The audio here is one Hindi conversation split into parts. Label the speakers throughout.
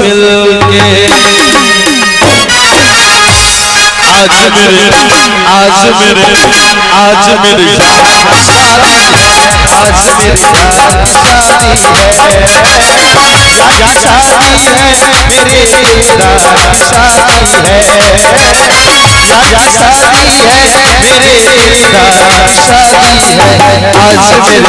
Speaker 1: मिल के आज मेरी जान की शादी है, आज मेरी जान की शादी है, जान की शादी है, मेरी जान की शादी है, जान की शादी है, मेरी जान की शादी है, आज मेरी जान की शादी है। बड़ा शुभ लगने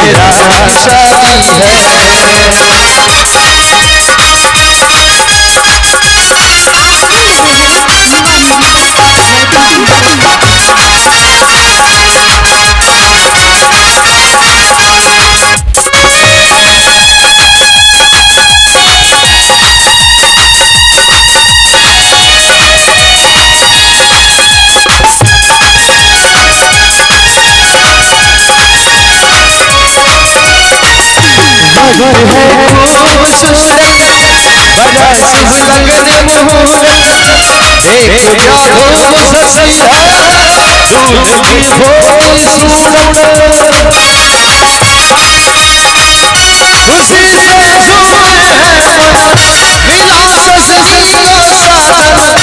Speaker 1: मुहूर्त, एक जादू ससी है, दूध की भोरी सूरत, खुशी से झूमे हैं मिला सजनी का साथ,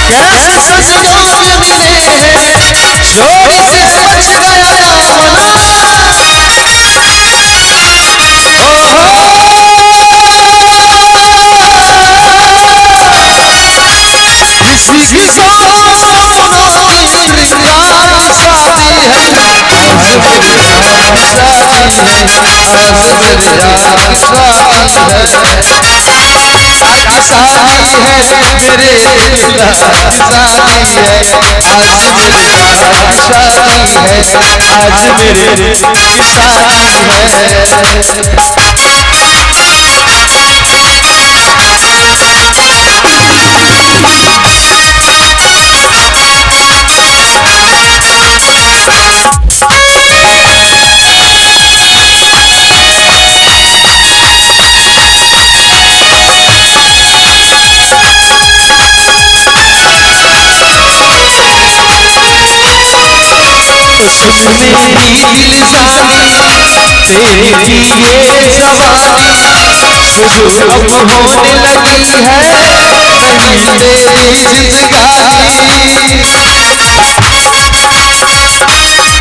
Speaker 1: कैसे सजनों मिले चोरी से बच गया दामन, किसी की सपनों की इंतजार शादी है, आज मेरी जान की शादी है, आज मेरी जान की शादी है, जान की शादी है, मेरे दिलदार की शादी है, आज मेरी जान की शादी है, आज मेरे की शादी है। सुन मेरी दिल जानी तेरी ये जवानी शुरू अब होने लगी है, नहीं तेरी जिंदगानी,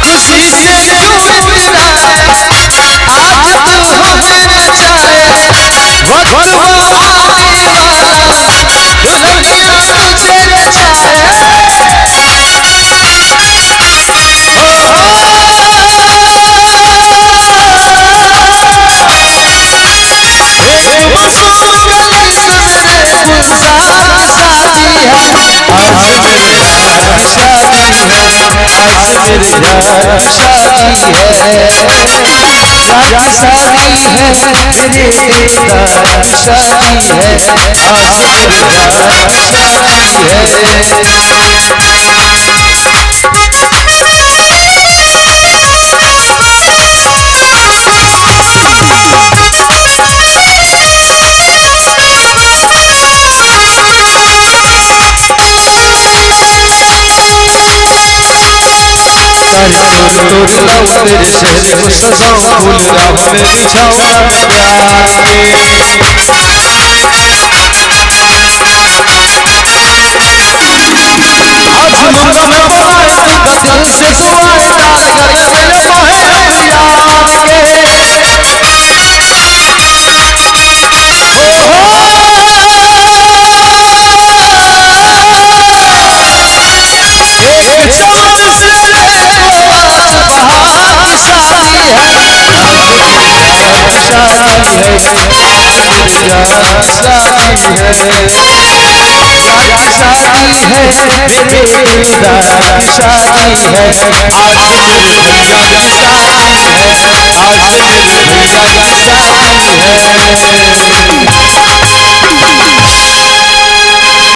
Speaker 1: खुशी से झूमना आज तू हमें नचाए, वक्त आने वाला दुल्हनिया तुझे नचाए, आज मेरी जान की शादी है, आज मेरी जान की शादी है, जान की शादी है, मेरे दिलदार की शादी है, आज मेरी जान की शादी है। तोड़ लाऊं तेरे चेहरे को सजाऊं, फूल राह में बिछाऊं प्यार के, आज सुनूंगा मैं दुआएं दूंगा दिल से दुआएं, डाल गले में लम्हे अब यार के, एक चांद से शादी है, आज मेरी जान की शादी है, आज मेरी जान की शादी है, जान की शादी है, मेरे दिलदार की शादी है, आज मेरे भैया की शादी है, आज मेरे भैया की शादी है।